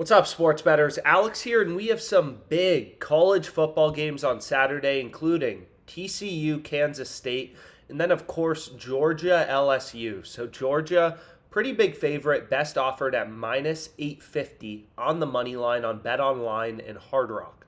What's up, sports bettors? Alex here, and we have some big college football games on Saturday, including TCU, Kansas State, and then, of course, Georgia, LSU. So, Georgia, pretty big favorite, best offered at minus 850 on the money line on Bet Online and Hard Rock.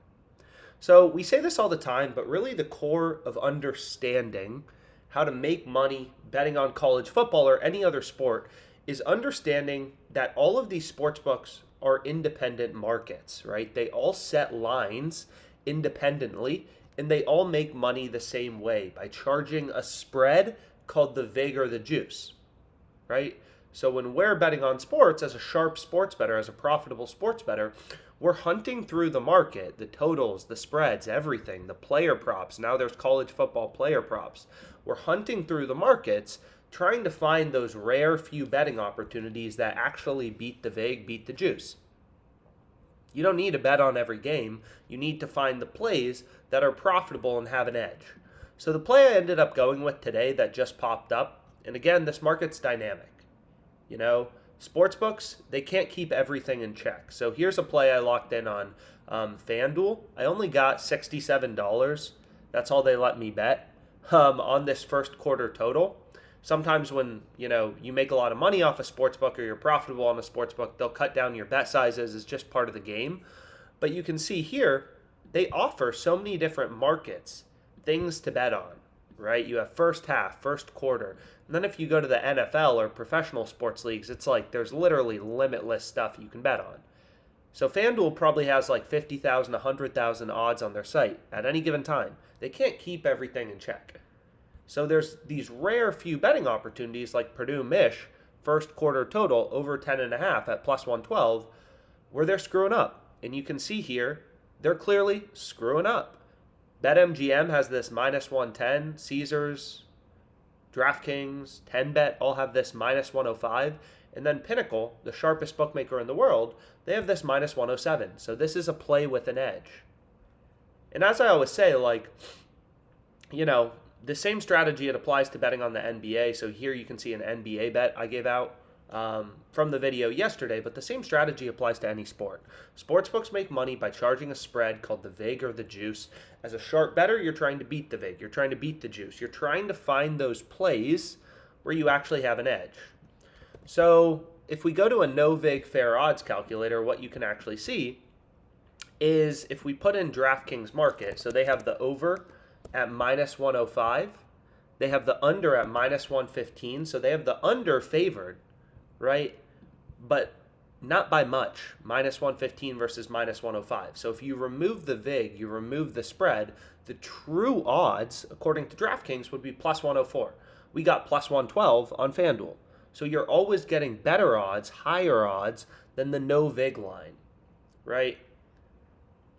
So, we say this all the time, but really the core of understanding how to make money betting on college football or any other sport is understanding that all of these sports books are independent markets, right? They all set lines independently and they all make money the same way by charging a spread called the vig or the juice, right? So when we're betting on sports as a sharp sports bettor, as a profitable sports bettor, we're hunting through the market, the totals, the spreads, everything, the player props. Now there's college football player props. We're hunting through the markets trying to find those rare few betting opportunities that actually beat the vig, beat the juice. You don't need to bet on every game. You need to find the plays that are profitable and have an edge. So the play I ended up going with today that just popped up, and again, this market's dynamic. You know, sports books, they can't keep everything in check. So here's a play I locked in on FanDuel. I only got $67. That's all they let me bet on this first quarter total. Sometimes when, you make a lot of money off a sports book or you're profitable on a sports book, they'll cut down your bet sizes. It's just part of the game. But you can see here, they offer so many different markets, things to bet on, right? You have first half, first quarter. And then if you go to the NFL or professional sports leagues, it's like there's literally limitless stuff you can bet on. So FanDuel probably has like 50,000, 100,000 odds on their site at any given time. They can't keep everything in check. So there's these rare few betting opportunities like Purdue Mich, first quarter total over 10.5 at plus 112, where they're screwing up. And you can see here, they're clearly screwing up. BetMGM has this minus 110, Caesars, DraftKings, 10Bet all have this minus 105, and then Pinnacle, the sharpest bookmaker in the world, they have this minus 107. So this is a play with an edge. And as I always say, the same strategy, it applies to betting on the NBA. So here you can see an NBA bet I gave out from the video yesterday, but the same strategy applies to any sport. Sportsbooks make money by charging a spread called the vig or the juice. As a sharp bettor, you're trying to beat the vig. You're trying to beat the juice. You're trying to find those plays where you actually have an edge. So if we go to a no vig fair odds calculator, what you can actually see is if we put in DraftKings market, so they have the over at minus 105. They have the under at minus 115. So they have the under favored, right? But not by much. Minus 115 versus minus 105. So if you remove the vig, you remove the spread, the true odds, according to DraftKings, would be plus 104. We got plus 112 on FanDuel. So you're always getting better odds, higher odds than the no vig line, right?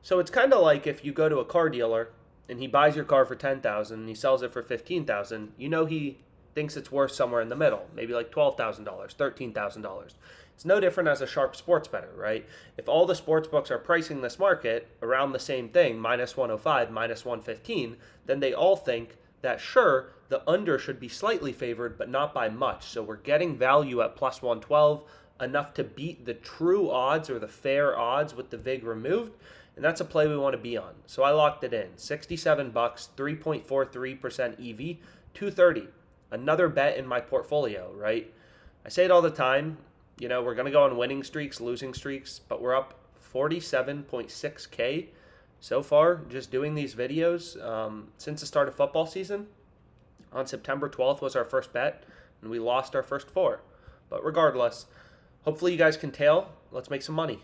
So it's kind of like if you go to a car dealer and he buys your car for $10,000 and he sells it for $15,000, he thinks it's worth somewhere in the middle, maybe like $12,000, $13,000. It's no different as a sharp sports bettor, right? If all the sports books are pricing this market around the same thing, minus 105, minus 115, then they all think that sure, the under should be slightly favored, but not by much. So we're getting value at plus 112, enough to beat the true odds or the fair odds with the vig removed. And that's a play we want to be on. So I locked it in. $67, 3.43% EV, 230. Another bet in my portfolio, right? I say it all the time. We're going to go on winning streaks, losing streaks, but we're up 47.6K so far just doing these videos since the start of football season. On September 12th was our first bet, and we lost our first four. But regardless, hopefully you guys can tail. Let's make some money.